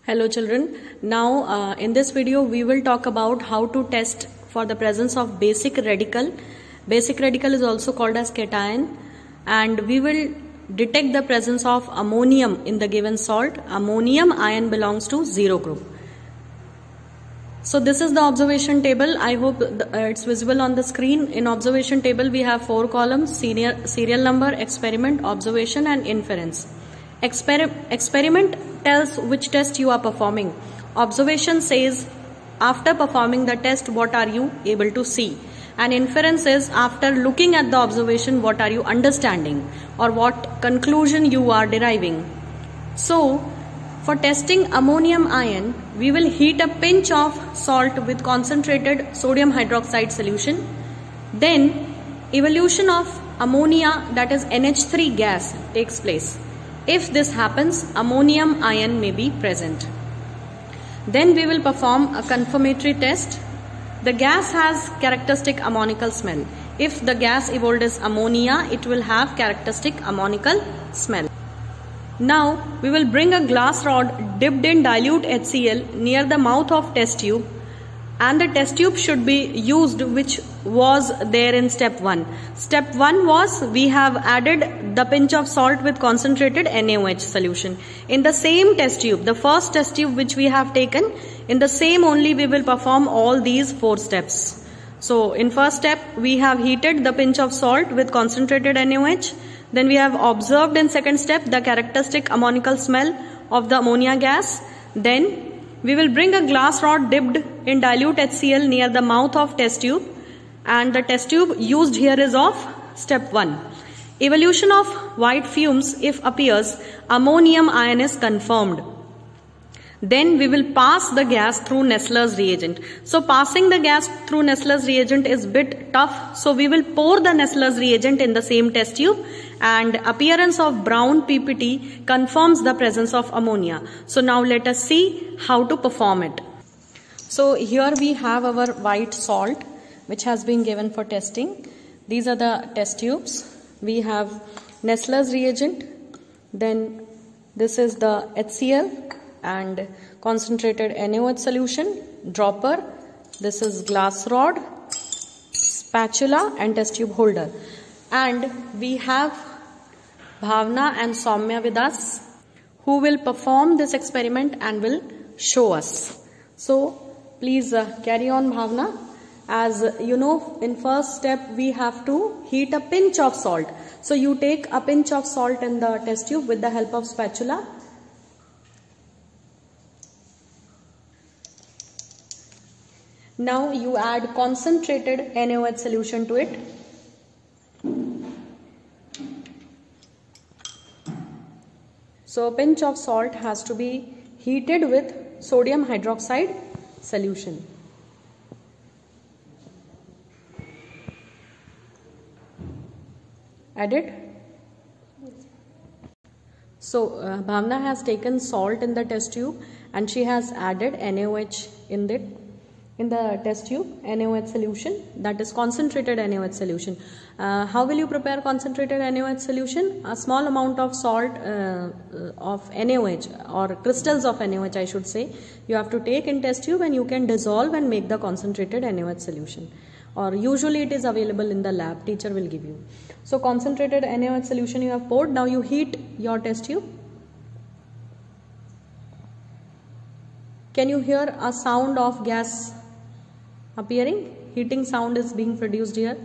Hello children. Now in this video we will talk about how to test for the presence of basic radical. Basic radical is also called as cation, and we will detect the presence of ammonium in the given salt. Ammonium ion belongs to zero group. So this is the observation table. I hope it's visible on the screen. In observation table we have 4 columns: serial number, experiment, observation and inference. Experiment tells which test you are performing. Observation says after performing the test what are you able to see, and inference is after looking at the observation what are you understanding or what conclusion you are deriving. So for testing ammonium ion, we will heat a pinch of salt with concentrated sodium hydroxide solution. Then evolution of ammonia, that is NH3 gas, takes place. If this happens, ammonium ion may be present. Then we will perform a confirmatory test. The gas has characteristic ammonical smell. If the gas evolved as ammonia, it will have characteristic ammonical smell. Now we will bring a glass rod dipped in dilute HCl near the mouth of test tube, and the test tube should be used which was there in step 1. Step 1 was we have added the pinch of salt with concentrated NaOH solution. In the same test tube, the first test tube which we have taken, in the same only we will perform all these 4 steps. So in first step we have heated the pinch of salt with concentrated NaOH. Then we have observed in second step the characteristic ammonical smell of the ammonia gas. Then we will bring a glass rod dipped in dilute HCl near the mouth of test tube, and the test tube used here is of step 1. Evolution of white fumes if appears, ammonium ion is confirmed. Then we will pass the gas through Nessler's reagent. So passing the gas through Nessler's reagent is bit tough. So we will pour the Nessler's reagent in the same test tube, and appearance of brown PPT confirms the presence of ammonia. So now let us see how to perform it. So here we have our white salt which has been given for testing. These are the test tubes. We have Nessler's reagent, then this is the HCl and concentrated NaOH solution, dropper, this is glass rod, spatula and test tube holder. And we have Bhavna and Soumya with us, who will perform this experiment and will show us. So please carry on, Bhavna. As you know, in first step we have to heat a pinch of salt. So you take a pinch of salt in the test tube with the help of spatula. Now you add concentrated NaOH solution to it. So a pinch of salt has to be heated with sodium hydroxide solution. Added. So Bhavna has taken salt in the test tube and she has added NaOH in the test tube, NaOH solution, that is concentrated NaOH solution. How will you prepare concentrated NaOH solution? A small amount of salt of NaOH, or crystals of NaOH I should say, you have to take in test tube and you can dissolve and make the concentrated NaOH solution. Or usually it is available in the lab, teacher will give you. So concentrated NaOH solution you have poured. Now you heat your test tube. Can you hear a sound of gas appearing? Heating sound is being produced here.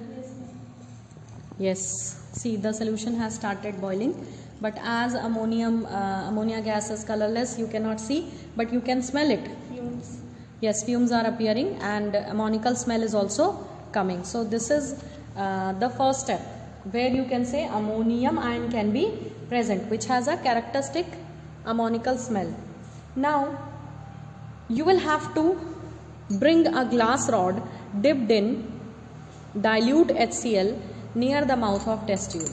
Yes, see the solution has started boiling, but as ammonia gas is colorless, you cannot see, but you can smell it. Fumes. Yes, fumes are appearing and ammonical smell is also coming. So this is the first step where you can say ammonium ion can be present, which has a characteristic ammonical smell. Now you will have to bring a glass rod dipped in dilute HCl near the mouth of test tube.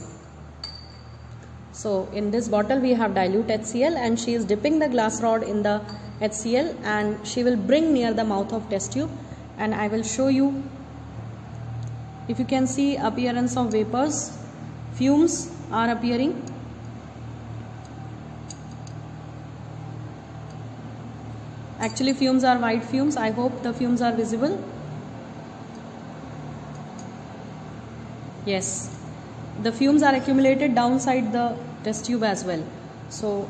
So in this bottle we have dilute HCl and she is dipping the glass rod in the HCl and she will bring near the mouth of test tube, and I will show you. If you can see appearance of vapors, fumes are appearing. Actually fumes are white fumes. I hope the fumes are visible. Yes, the fumes are accumulated downside the test tube as well. So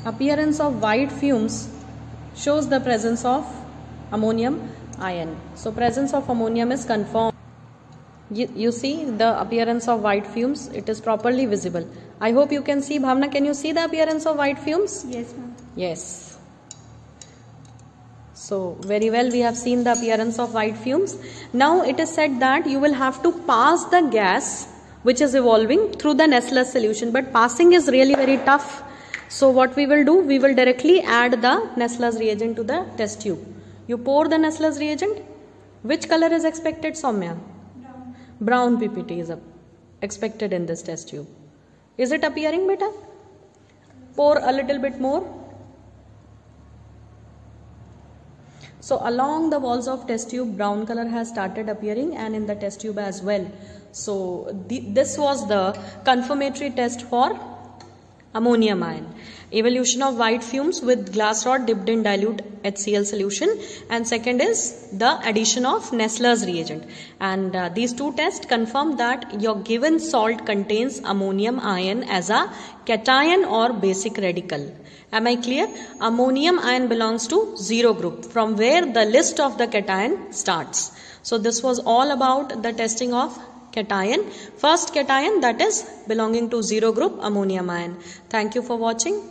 appearance of white fumes shows the presence of ammonium ion. So presence of ammonium is confirmed. You see the appearance of white fumes, it is properly visible. I hope you can see. Bhavna, can you see the appearance of white fumes? Yes, ma'am. Yes. So very well, we have seen the appearance of white fumes. Now it is said that you will have to pass the gas which is evolving through the Nessler's solution, but passing is really very tough. So what we will do, we will directly add the Nessler's reagent to the test tube. You pour the Nessler's reagent. Which color is expected, Soumya? Brown PPT is expected in this test tube. Is it appearing, beta? Pour a little bit more. So along the walls of test tube, brown color has started appearing, and in the test tube as well. So this was the confirmatory test for ammonium ion. Evolution of white fumes with glass rod dipped in dilute HCl solution, and second is the addition of Nessler's reagent. And these two tests confirm that your given salt contains ammonium ion as a cation or basic radical. Am I clear? Ammonium ion belongs to zero group, from where the list of the cation starts. So this was all about the testing of cation. First cation, that is belonging to zero group, ammonium ion. Thank you for watching.